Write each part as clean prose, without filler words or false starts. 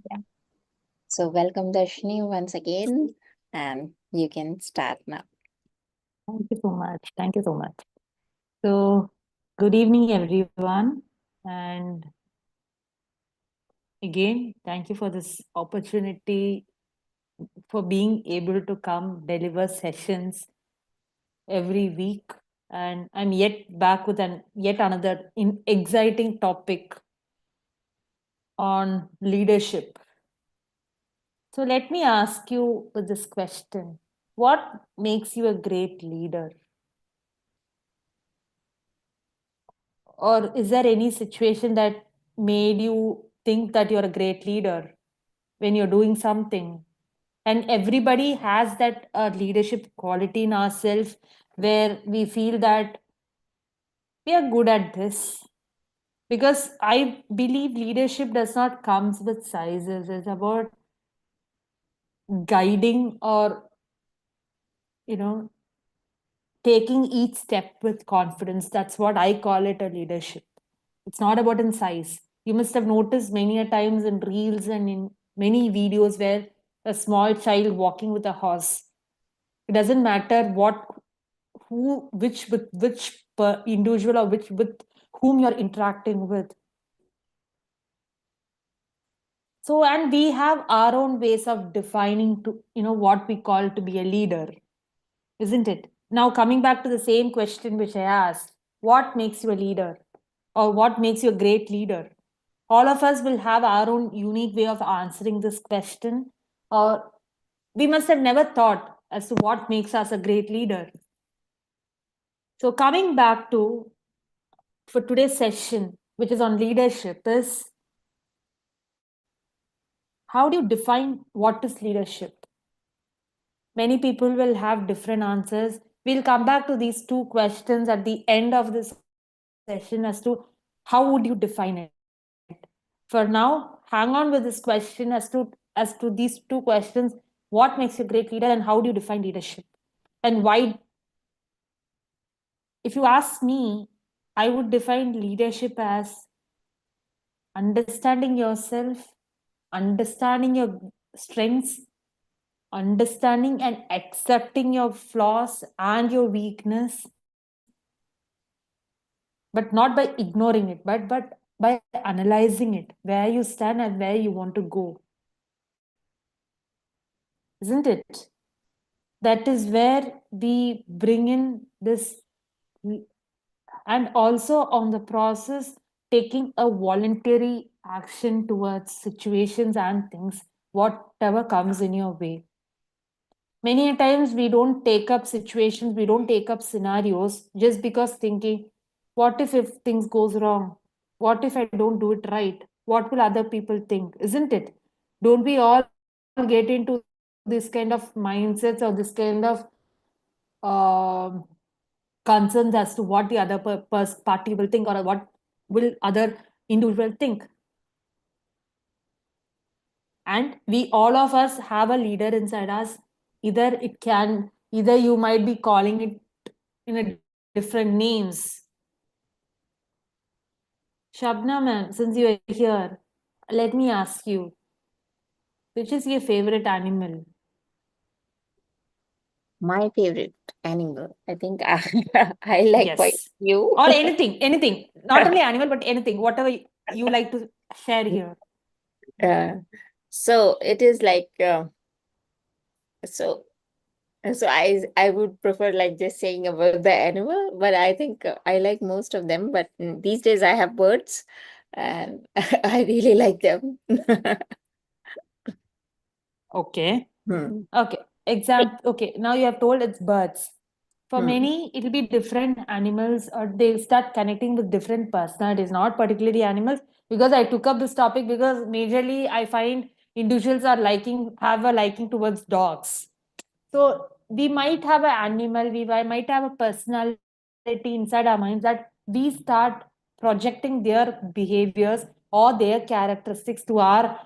Yeah. So welcome Dharshani once again, and you can start now. Thank you so much. Thank you so much. So, good evening, everyone. And again, thank you for this opportunity for being able to come deliver sessions every week. And I'm yet back with yet another exciting topic on leadership. So, let me ask you with this question: what makes you a great leader? Or is there any situation that made you think that you're a great leader when you're doing something? And everybody has that leadership quality in ourselves where we feel that we are good at this. Because I believe leadership does not comes with sizes. It's about guiding or, you know, taking each step with confidence. That's what I call it a leadership. It's not about in size. You must have noticed many a times in reels and in many videos where a small child walking with a horse. It doesn't matter which with which individual or which with whom you're interacting with. So, and we have our own ways of defining what we call to be a leader, isn't it? Now, coming back to the same question which I asked, what makes you a leader or what makes you a great leader? All of us will have our own unique way of answering this question, or we must have never thought as to what makes us a great leader. So, coming back to for today's session, which is on leadership, is how do you define what is leadership? Many people will have different answers. We'll come back to these two questions at the end of the session as to how would you define it. For now, hang on with this question as to these two questions: what makes you a great leader and how do you define leadership? And why, if you ask me, I would define leadership as understanding yourself, understanding your strengths, understanding and accepting your flaws and your weakness, but not by ignoring it, but by analyzing it, where you stand and where you want to go, isn't it? That is where we bring in this, and also on the process, taking a voluntary action towards situations and things, whatever comes in your way. Many a times we don't take up situations, we don't take up scenarios just because thinking, what if things goes wrong? What if I don't do it right? What will other people think? Isn't it? Don't we all get into this kind of mindsets or this kind of um concerns as to what the other party will think or what will other individual think? And we all of us have a leader inside us. Either you might be calling it in a different names. Shabna ma'am, since you are here, let me ask you, which is your favorite animal? My favorite animal. I think I like quite Yes. few. Or anything. Not only animal, but anything, whatever you like to share here. uh, so it is like so so I would prefer like just saying about the animal, but I think I like most of them. But these days I have birds, and I really like them. Okay. Hmm. Okay. Okay. Now you have told it's birds. For Hmm. many, it'll be different animals, or they'll start connecting with different personalities, not particularly animals. Because I took up this topic because majorly I find individuals have a liking towards dogs. So we might have an animal, might have a personality inside our minds that we start projecting their behaviors or their characteristics to our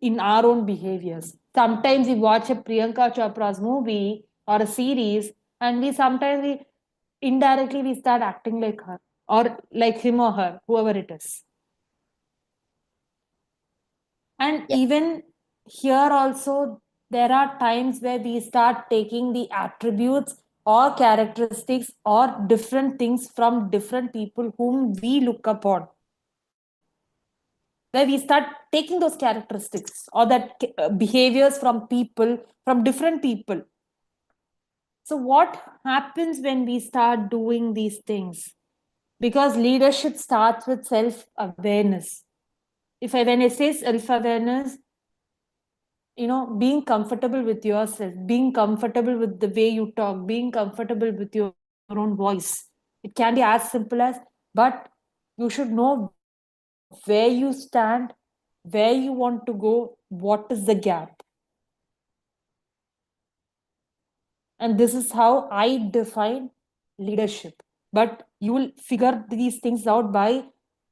in our own behaviors. Sometimes we watch a Priyanka Chopra's movie or a series, and we indirectly we start acting like her or like him or her, whoever it is. And Yeah. even here also, there are times where we start taking the attributes or characteristics or different things from different people whom we look upon, where we start taking those characteristics or that behaviors from people, from different people. So what happens when we start doing these things? Because leadership starts with self awareness. If I, when I say self awareness, being comfortable with yourself, being comfortable with the way you talk, being comfortable with your own voice. It can be as simple as, but you should know where you stand, where you want to go, what is the gap. And this is how I define leadership. But you will figure these things out by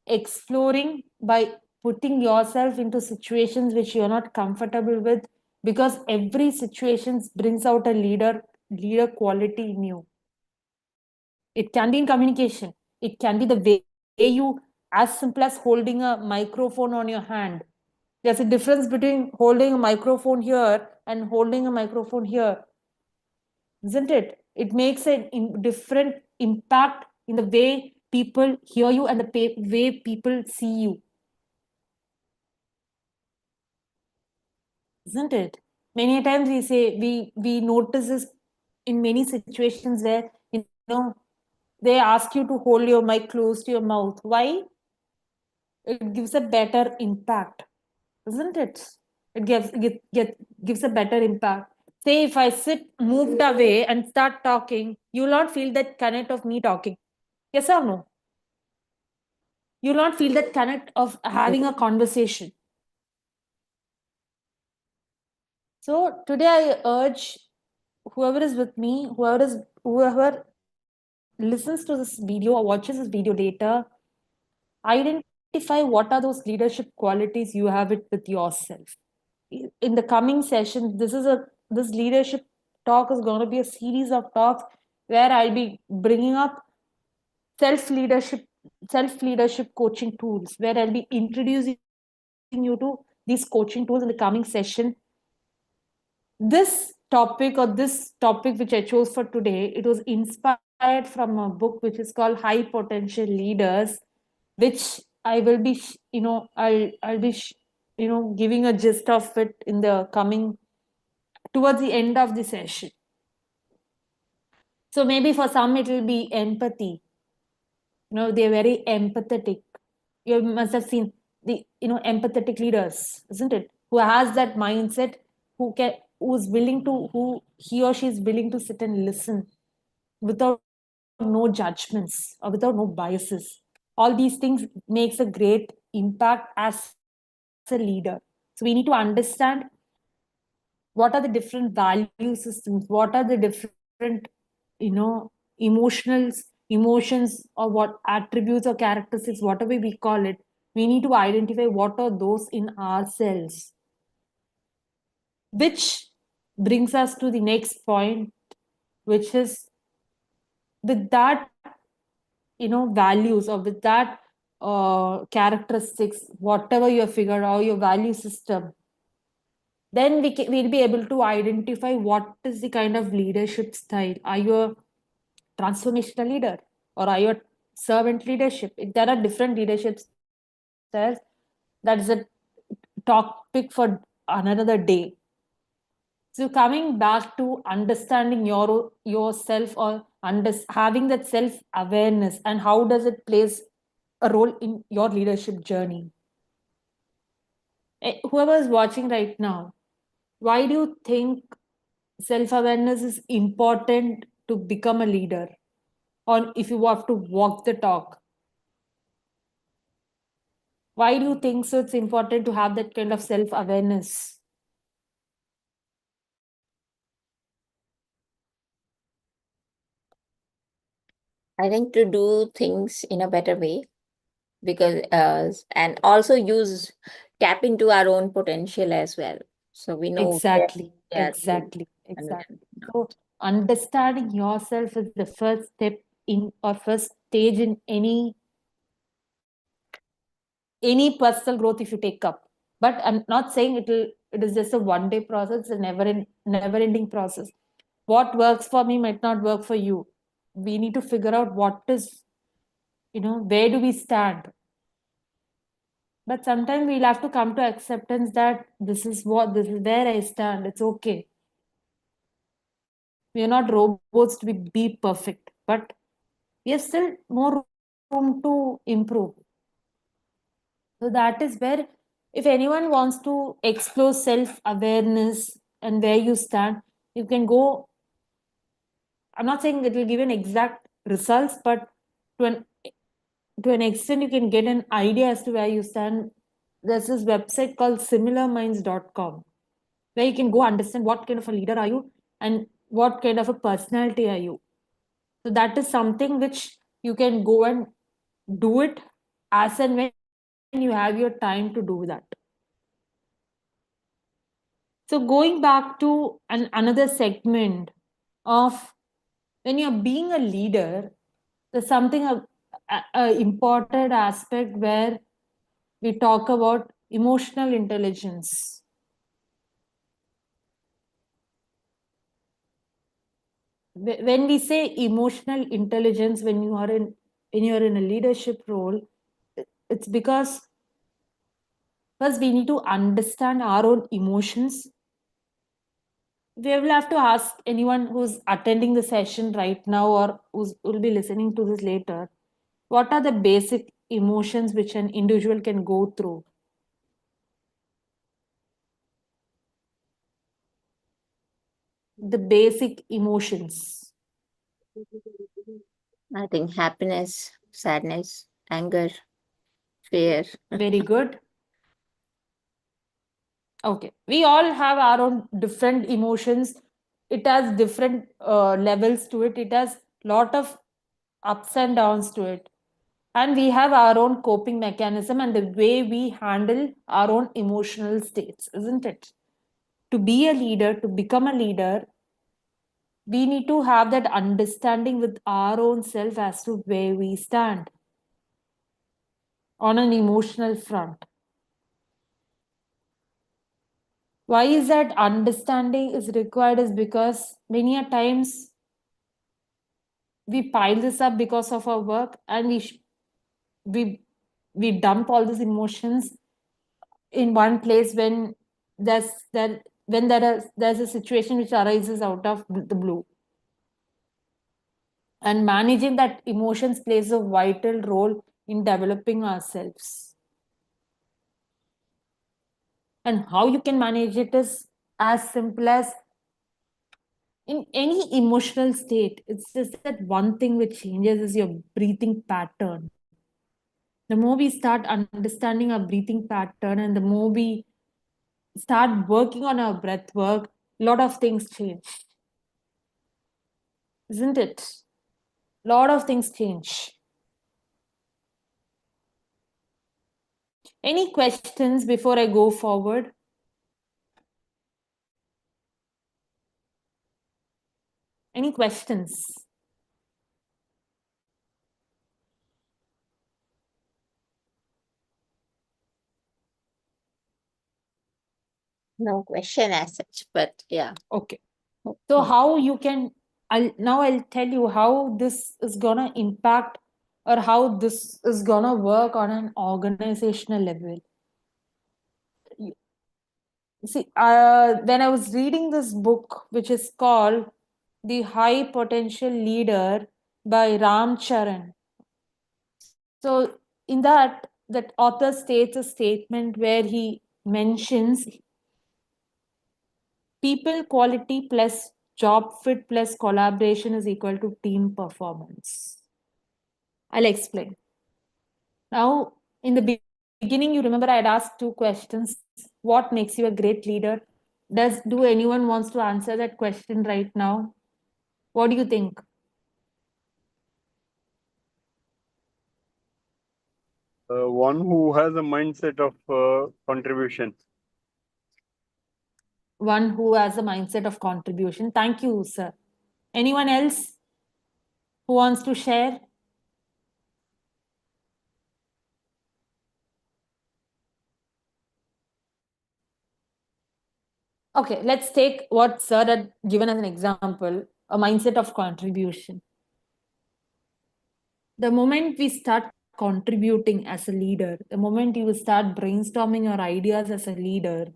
exploring, by putting yourself into situations which you're not comfortable with, because every situation brings out a leader quality in you. It can be in communication, it can be the way you, as simple as holding a microphone on your hand. There's a difference between holding a microphone here and holding a microphone here, isn't it? It makes a different impact in the way people hear you and the way people see you, isn't it? Many times we say, we notice this in many situations where, they ask you to hold your mic close to your mouth. Why? It gives a better impact, isn't it? It gives a better impact. Say if I sit moved away and start talking, you will not feel that connect of me talking. Yes or no? You will not feel that connect of having a conversation. So today I urge whoever is with me, whoever listens to this video or watches this video later, identify what are those leadership qualities you have it with yourself. In the coming session, this leadership talk is going to be a series of talks where I'll be bringing up self leadership self leadership coaching tools, where I'll be introducing you to these coaching tools in the coming session. This topic which I chose for today, it was inspired from a book which is called High Potential Leaders, which I will be I'll be giving a gist of it in the coming, towards the end of the session. So maybe for some it will be empathy. They're very empathetic. You must have seen the empathetic leaders, isn't it? Who has that mindset, who's willing to, who he or she is willing to sit and listen without no judgments or without no biases. All these things makes a great impact as a leader. So we need to understand what are the different value systems, what are the different emotionals emotions, or what attributes or characteristics, whatever we call it. We need to identify what are those in ourselves, which brings us to the next point, which is, with that values, or with that characteristics, whatever you have figured out, your value system, then we'll be able to identify what is the kind of leadership style. Are you a transformational leader, or are you a servant leadership? There are different leadership styles. That is a topic for another day. So coming back to understanding yourself, or having that self awareness, and how does it plays a role in your leadership journey. Whoever is watching right now, why do you think self awareness is important to become a leader, or if you have to walk the talk? Why do you think so it's important to have that kind of self awareness? I think to do things in a better way, because and also use tap into our own potential as well. So we know where Exactly, we are to exactly, exactly. understand now. So understanding yourself is the first step in, or first stage in any personal growth if you take up. But I'm not saying it is just a one day process. It's a never ending process. What works for me might not work for you. We need to figure out what is, where do we stand. But sometimes we'll have to come to acceptance that this is where I stand. It's okay. We are not robots to be perfect, but we have still more room to improve. So that is where, if anyone wants to explore self awareness and where you stand, you can go. I'm not saying it will give an exact results, but to an to an extent, you can get an idea as to where you stand. There's this website called similarminds.com where you can go understand what kind of a leader are you and what kind of a personality are you. So that is something which you can go and do it as and when you have your time to do that. So going back to another segment of when you're being a leader, there's something a important aspect where we talk about emotional intelligence. When we say emotional intelligence, when you're in a leadership role, it's because first we need to understand our own emotions. We will have to ask anyone who's attending the session right now or will be listening to this later, what are the basic emotions which an individual can go through? The basic emotions. I think happiness, sadness, anger, fear. Very good. Okay. We all have our own different emotions. It has different levels to it. It has lot of ups and downs to it. And we have our own coping mechanism and the way we handle our own emotional states, isn't it? To be a leader, to become a leader, we need to have that understanding with our own self as to where we stand on an emotional front. Why is that understanding is required is because many a times we pile this up because of our work and we we dump all these emotions in one place when there's there when there's a situation which arises out of the blue, and managing that emotions plays a vital role in developing ourselves. And how you can manage it is as simple as, in any emotional state, it's just that one thing which changes is your breathing pattern. The more we start understanding our breathing pattern and the more we start working on our breath work, a lot of things change, isn't it? A lot of things change. Any questions before I go forward? Any questions? No question as such, but yeah. Okay. So how you can, I'll tell you how this is gonna impact or how this is gonna work on an organizational level. See, when I was reading this book, which is called The High Potential Leader by Ram Charan. So in that author states a statement where he mentions people quality plus job fit plus collaboration is equal to team performance. I'll explain. Now, in the beginning, you remember I had asked two questions. What makes you a great leader? Do anyone wants to answer that question right now? What do you think? One who has a mindset of contribution. One who has a mindset of contribution. Thank you, sir. Anyone else who wants to share? Okay, let's take what Sir had given as an example, a mindset of contribution. The moment we start contributing as a leader, the moment you start brainstorming your ideas as a leader,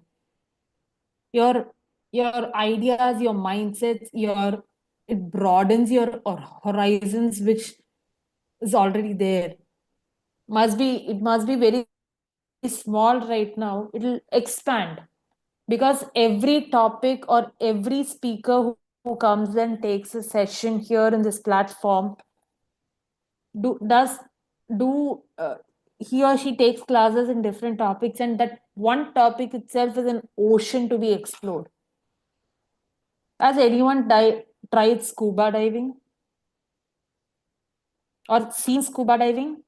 your your ideas, your mindsets, your it broadens your or horizons, which is already there. It must be very small right now. It'll expand because every topic or every speaker who comes and takes a session here in this platform do he or she takes classes in different topics, and that one topic itself is an ocean to be explored. Has anyone tried scuba diving or seen scuba diving?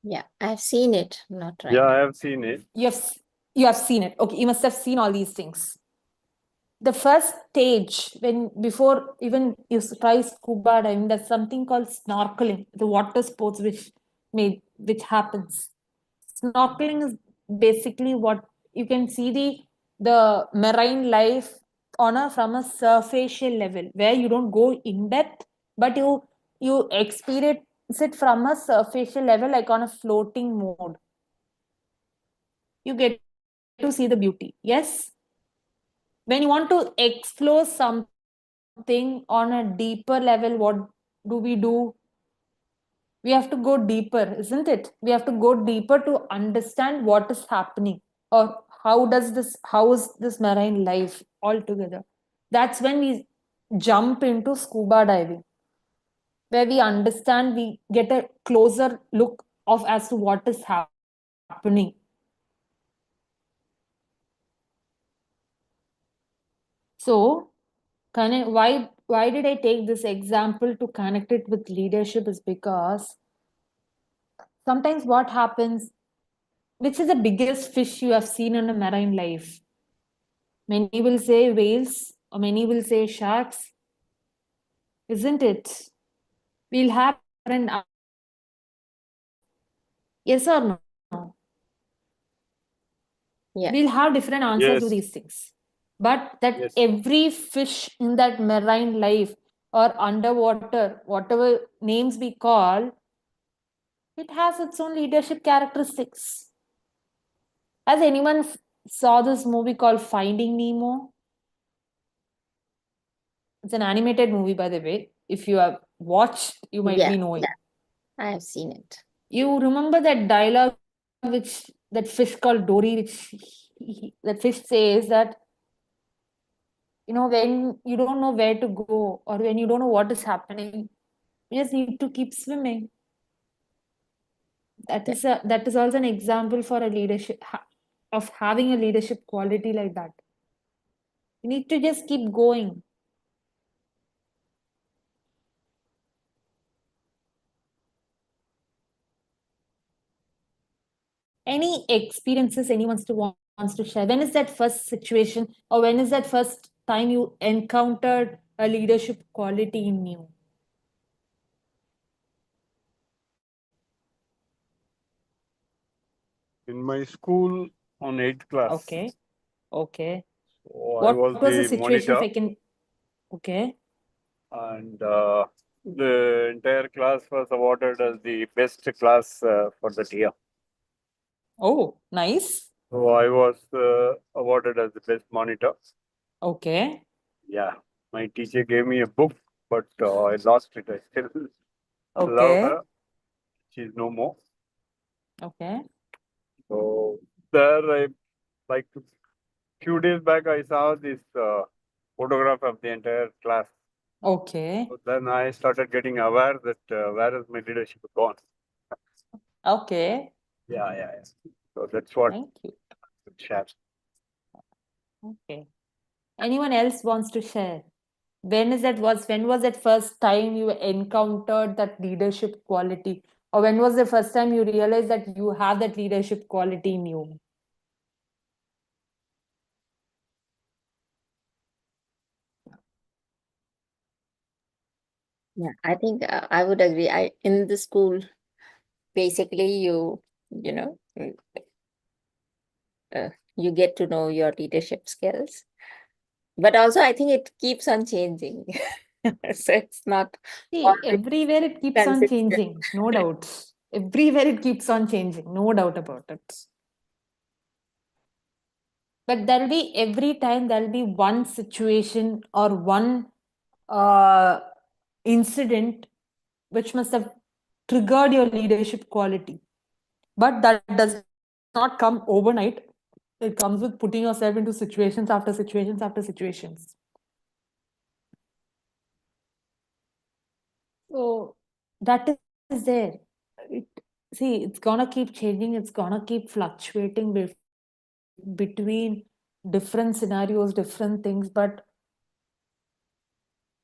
Yeah, I've seen it, not Yeah, tried. I have seen it. You have seen it. Okay, you must have seen all these things. The first stage, when before even you try scuba diving, there's something called snorkeling, the water sports which happens. Snorkeling is basically what you can see the marine life on a from a superficial level, where you don't go in depth, but you experience it from a superficial level, like on a floating mode. You get to see the beauty. Yes, when you want to explore something on a deeper level, what do? We have to go deeper, isn't it? We have to go deeper to understand what is happening, or how is this marine life altogether. That's when we jump into scuba diving, where we understand, we get a closer look of as to what is happening. So, why did I take this example to connect it with leadership is because sometimes what happens, which is the biggest fish you have seen in a marine life? Many will say whales, or many will say sharks, isn't it? We'll have different answers. Yes or no? Yeah. We'll have different answers to Yes, these things. But that yes. every fish in that marine life or underwater, whatever names we call, it has its own leadership characteristics. Has anyone saw this movie called Finding Nemo? It's an animated movie, by the way. If you have watched, you might Yeah, be knowing. I have seen it. You remember that dialogue which that fish called Dory, which that fish says that, when you don't know where to go or when you don't know what is happening, you just need to keep swimming. That Yeah. is also an example for a leadership of having a leadership quality like that. You need to just keep going. Any experiences anyone wants to share? When is that first situation, or when is that first time you encountered a leadership quality in you? In my school on 8th class, Okay. Okay. so I What was was the the situation, if I monitor, can? Okay. and the entire class was awarded as the best class for that year. Oh, nice. So I was awarded as the best monitor. Okay. Yeah, my teacher gave me a book, but I lost it. I still love Okay. her. She's no more. Okay. So there, I like few days back, I saw this photograph of the entire class. Okay. So then I started getting aware that where is my leadership gone? Okay. Yeah. So that's what Thank you. I could share. Okay. Anyone else wants to share? When was that first time you encountered that leadership quality? Or when was the first time you realized that you have that leadership quality in you? Yeah, I think I would agree. I in the school, basically you know, you get to know your leadership skills. But also, I think it keeps on changing. So it's not See, always everywhere it keeps on consistent. changing, no doubt. Everywhere it keeps on changing, no doubt about it. But there'll be every time there'll be one situation or one uh, incident which must have triggered your leadership quality. But that does not come overnight. It comes with putting yourself into situations after situations after situations. So that is there. It, see, it's gonna keep changing, it's gonna keep fluctuating between different scenarios, different things, but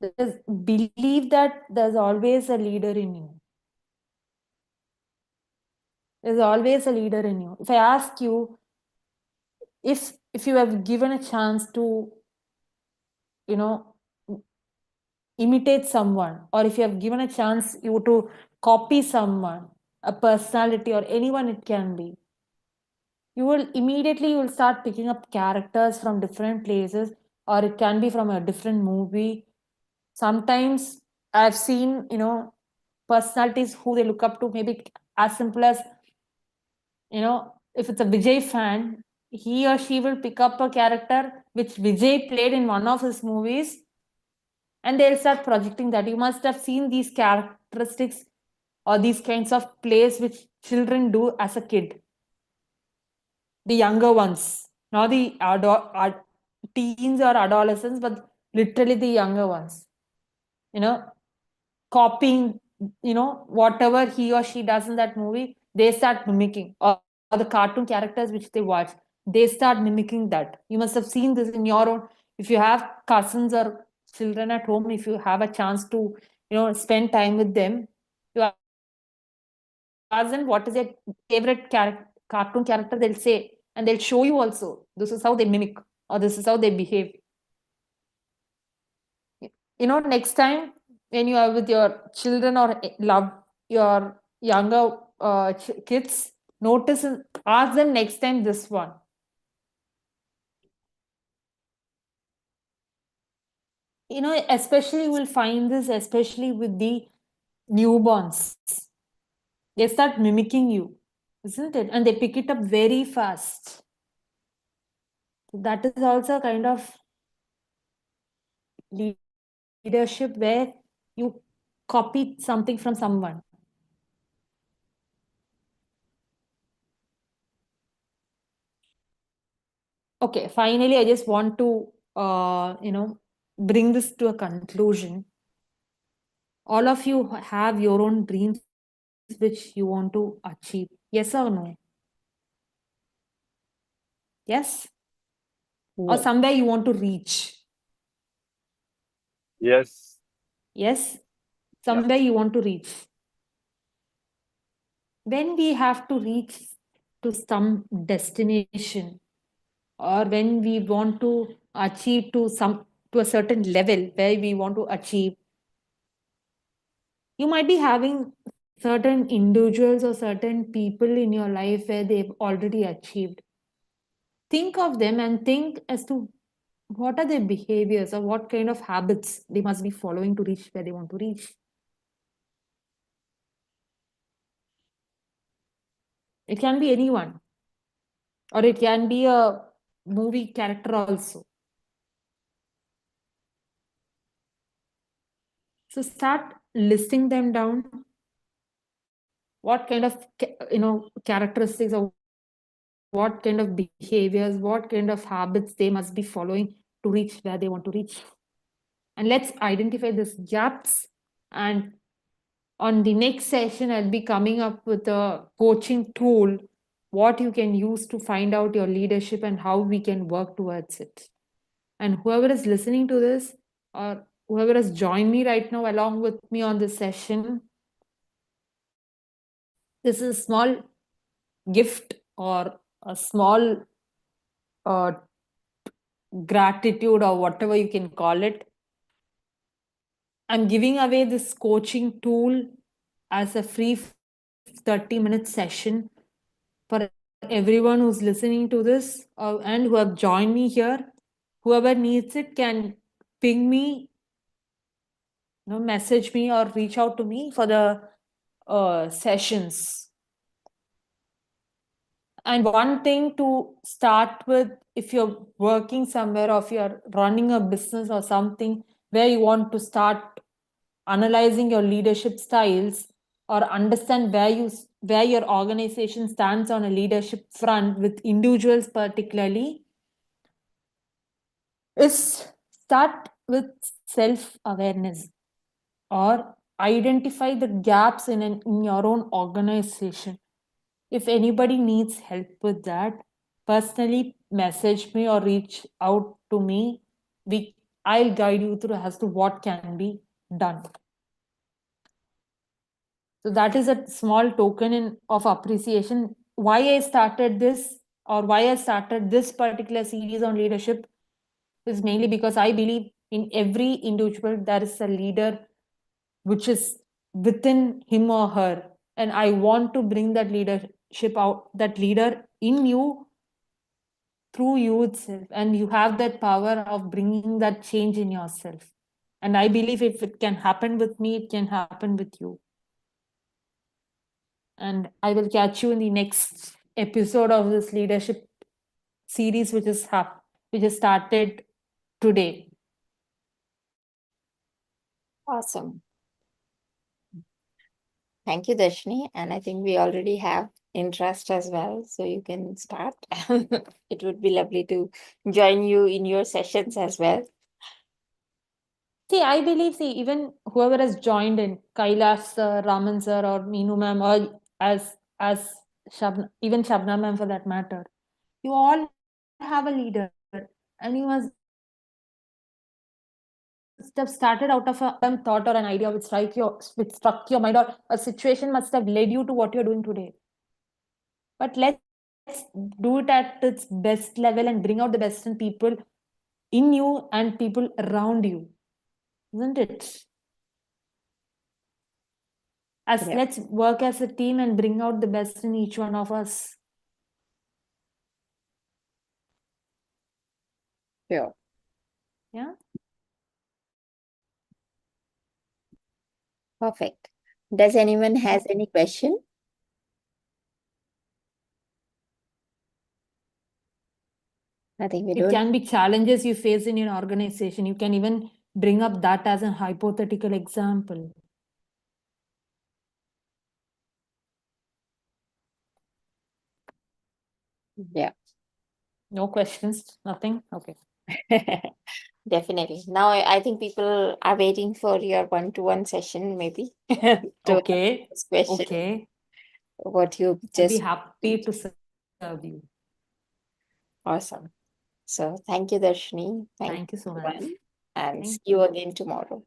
there's believe that there's always a leader in you. There's always a leader in you. If I ask you, if you have given a chance to, you know, imitate someone, or if you have given a chance you to copy someone, a personality or anyone it can be, you will start picking up characters from different places, or it can be from a different movie. Sometimes I've seen, personalities who they look up to, maybe as simple as, if it's a Vijay fan, he or she will pick up a character which Vijay played in one of his movies, and they'll start projecting that. You must have seen these characteristics or these kinds of plays which children do as a kid, the younger ones, not the teens or adolescents, but literally the younger ones, you know, copying, whatever he or she does in that movie, they start mimicking, or the cartoon characters which they watch, they start mimicking that. You must have seen this in your own, if you have cousins or children at home, if you have a chance to, spend time with them, you ask them what is their favorite cartoon character, they'll say, and they'll show you also, this is how they mimic, or this is how they behave. Next time when you are with your children or love your younger kids, notice and ask them next time this one. Especially you will find this especially with the newborns. They start mimicking you, isn't it? And they pick it up very fast. That is also a kind of leadership where you copy something from someone. Okay, finally, I just want to, bring this to a conclusion. All of you have your own dreams which you want to achieve. Yes or no? Yes? Or Yes. somewhere you want to reach? Yes. Yes? Yeah. Somewhere you want to reach. When we have to reach to some destination, or when we want to achieve to a certain level where we want to achieve, you might be having certain individuals or certain people in your life where they've already achieved. Think of them and think as to what are their behaviors or what kind of habits they must be following to reach where they want to reach. It can be anyone, or it can be a movie character also. So start listing them down. What kind of characteristics, or what kind of behaviors, what kind of habits they must be following to reach where they want to reach. And let's identify these gaps. And on the next session, I'll be coming up with a coaching tool, what you can use to find out your leadership and how we can work towards it. And whoever is listening to this, or whoever has joined me right now along with me on this session, this is a small gift or a small uh, gratitude, or whatever you can call it. I'm giving away this coaching tool as a free 30-minute session for anyone everyone who's listening to this and who have joined me here. Whoever needs it can ping me, message me or reach out to me for the sessions. And one thing to start with, if you're working somewhere or if you're running a business or something where you want to start analyzing your leadership styles or understand where your organization stands on a leadership front with individuals particularly, is start with self awareness or identify the gaps in your own organization. If anybody needs help with that, personally message me or reach out to me. I'll guide you through as to what can be done. So that is a small token of appreciation. Why I started this or why I started this particular series on leadership is mainly because I believe in every individual there is a leader which is within him or her. And I want to bring that leadership out, that leader in you through you itself. And you have that power of bringing that change in yourself. And I believe if it can happen with me, it can happen with you. And I will catch you in the next episode of this leadership series, which is started today. Awesome. Thank you, Dharshani. And I think we already have interest as well, so you can start. It would be lovely to join you in your sessions as well. See, I believe, even whoever has joined in, Kailash sir, Raman sir, or Meenu ma'am, or as even Shabna ma'am for that matter, you all have a leader, and you must have started out of a random thought or an idea which struck your mind, or a situation must have led you to what you're doing today. But let's do it at its best level and bring out the best in people, in you and people around you, isn't it? Yeah, Let's work as a team and bring out the best in each one of us. sure. Yeah. Perfect. Does anyone has any question? I think we It don't. can be challenges you face in your organization. You can even bring up that as a hypothetical example. Yeah. No questions, nothing. Okay. Definitely. Now I think people are waiting for your one-to-one session, maybe to Okay. ask this question. Okay. What you I'll be just happy to serve you. awesome. So thank you, Darshini. Thank you so much. Everyone, and Thank see you again tomorrow.